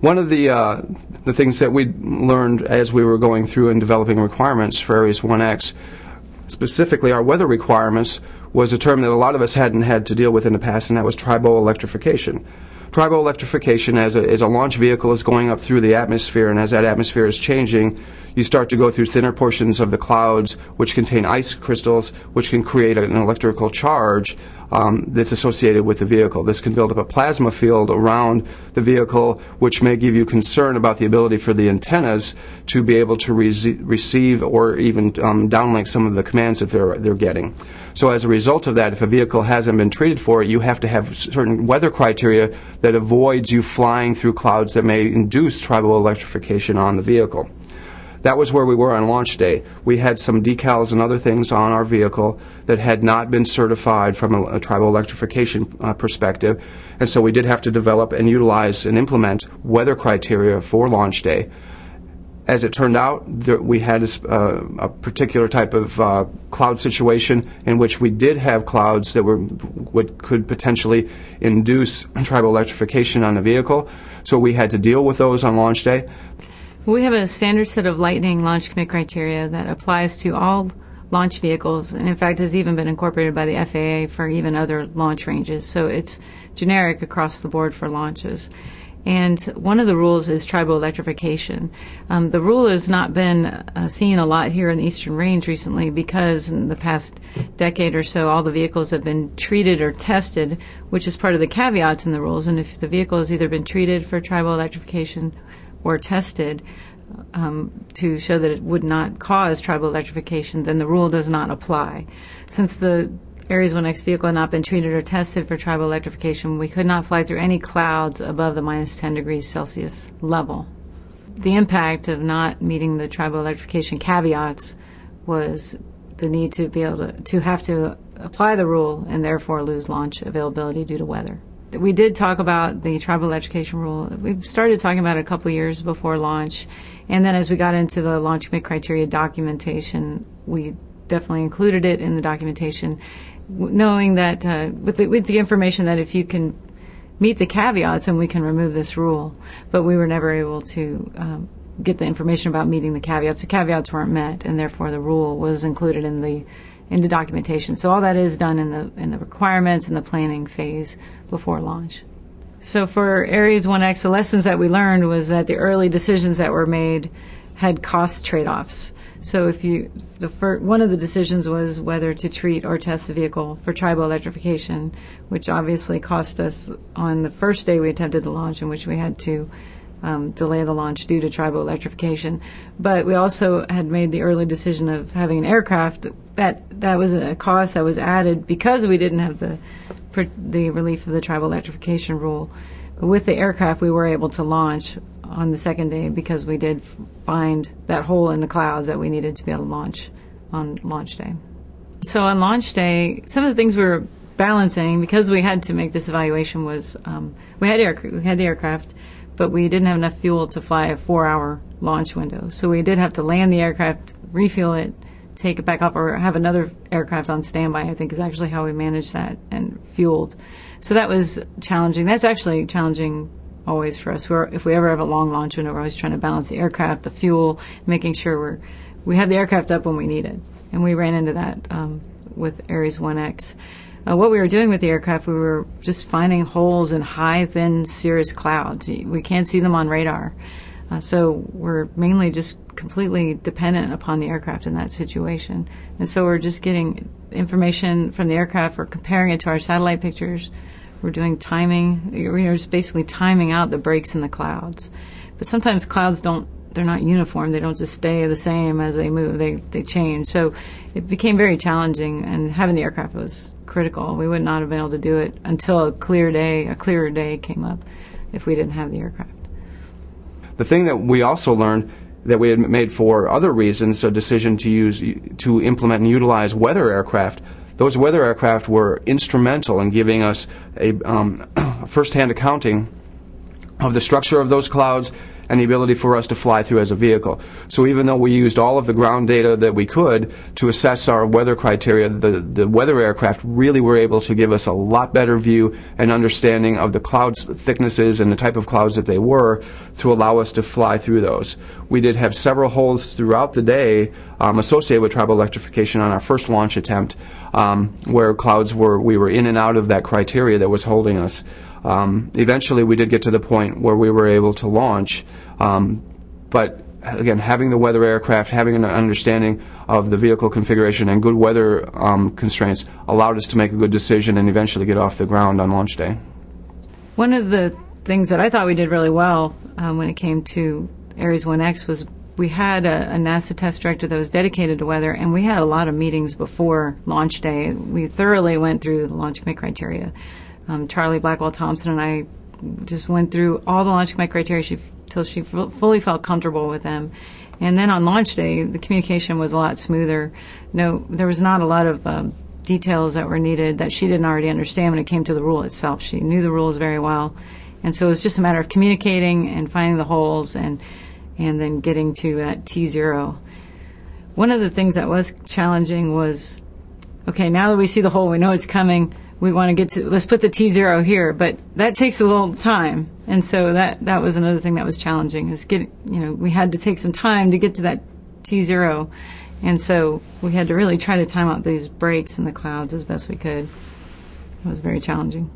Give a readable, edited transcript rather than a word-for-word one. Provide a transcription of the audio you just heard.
One of the things that we learned as we were going through and developing requirements for Ares 1X, specifically our weather requirements, was a term that a lot of us hadn't had to deal with in the past, and that was triboelectrification. Triboelectrification, as a launch vehicle is going up through the atmosphere, and as that atmosphere is changing, you start to go through thinner portions of the clouds which contain ice crystals, which can create an electrical charge that's associated with the vehicle. This can build up a plasma field around the vehicle, which may give you concern about the ability for the antennas to be able to receive or even downlink some of the commands that they're getting. So as a result of that, if a vehicle hasn't been treated for it, you have to have certain weather criteria that avoids you flying through clouds that may induce triboelectrification on the vehicle. That was where we were on launch day. We had some decals and other things on our vehicle that had not been certified from a triboelectrification perspective, and so we did have to develop and utilize and implement weather criteria for launch day. As it turned out, we had a particular type of cloud situation in which we did have clouds that could potentially induce triboelectrification on the vehicle, so we had to deal with those on launch day. We have a standard set of lightning launch commit criteria that applies to all launch vehicles, and in fact has even been incorporated by the FAA for even other launch ranges. So it's generic across the board for launches. And one of the rules is triboelectrification. The rule has not been seen a lot here in the Eastern Range recently because in the past decade or so all the vehicles have been treated or tested, which is part of the caveats in the rules. And if the vehicle has either been treated for triboelectrification or tested to show that it would not cause triboelectrification, then the rule does not apply. Since the Ares 1X vehicle had not been treated or tested for triboelectrification, we could not fly through any clouds above the minus 10 degrees Celsius level. The impact of not meeting the triboelectrification caveats was the need to be able to have to apply the rule and therefore lose launch availability due to weather. We did talk about the triboelectrification rule. We started talking about it a couple years before launch, and then as we got into the launch commit criteria documentation, we definitely included it in the documentation, knowing that with the information that if you can meet the caveats, and we can remove this rule. But we were never able to get the information about meeting the caveats. The caveats weren't met, and therefore the rule was included in the documentation. So all that is done in the requirements and the planning phase before launch. So for Ares 1X, the lessons that we learned was that the early decisions that were made had cost trade-offs. So one of the decisions was whether to treat or test the vehicle for triboelectrification, which obviously cost us on the first day we attempted the launch, in which we had to delay the launch due to triboelectrification. But we also had made the early decision of having an aircraft. That was a cost that was added because we didn't have the relief of the triboelectrification rule. But with the aircraft, we were able to launch on the second day because we did find that hole in the clouds that we needed to be able to launch on launch day. So on launch day, some of the things we were balancing, because we had to make this evaluation, was we had the aircraft, but we didn't have enough fuel to fly a 4-hour launch window. So we did have to land the aircraft, refuel it, take it back up, or have another aircraft on standby, I think is actually how we managed that, and fueled. So that was challenging. That's actually challenging always for us. If we ever have a long launch window, we're always trying to balance the aircraft, the fuel, making sure we have the aircraft up when we need it. And we ran into that with Ares 1X. What we were doing with the aircraft, we were just finding holes in high, thin, cirrus clouds. We can't see them on radar. So we're mainly just completely dependent upon the aircraft in that situation. And so we're just getting information from the aircraft. We're comparing it to our satellite pictures. We're doing timing. We're just basically timing out the breaks in the clouds. But sometimes clouds they're not uniform. They don't just stay the same as they move. They change. So it became very challenging, and having the aircraft was critical. We would not have been able to do it until a clearer day came up if we didn't have the aircraft. The thing that we also learned that we had made for other reasons, a decision to implement and utilize weather aircraft. Those weather aircraft were instrumental in giving us a first-hand accounting of the structure of those clouds and the ability for us to fly through as a vehicle. So even though we used all of the ground data that we could to assess our weather criteria, the weather aircraft really were able to give us a lot better view and understanding of the clouds thicknesses and the type of clouds that they were to allow us to fly through those. We did have several holes throughout the day associated with triboelectrification on our first launch attempt where we were in and out of that criteria that was holding us. Eventually we did get to the point where we were able to launch, but again, having the weather aircraft, having an understanding of the vehicle configuration and good weather constraints allowed us to make a good decision and eventually get off the ground on launch day. One of the things that I thought we did really well when it came to Ares 1X was we had a NASA test director that was dedicated to weather, and we had a lot of meetings before launch day. We thoroughly went through the launch commit criteria. Charlie Blackwell Thompson and I just went through all the launch commit criteria till she fully felt comfortable with them. And then on launch day, the communication was a lot smoother. No, there was not a lot of details that were needed that she didn't already understand when it came to the rule itself. She knew the rules very well. And so it was just a matter of communicating and finding the holes and then getting to that T0. One of the things that was challenging was, okay, now that we see the hole, we know it's coming, we want to get to, let's put the T0 here, but that takes a little time. And so that was another thing that was challenging, is we had to take some time to get to that T0. And so we had to really try to time out these breaks in the clouds as best we could. It was very challenging.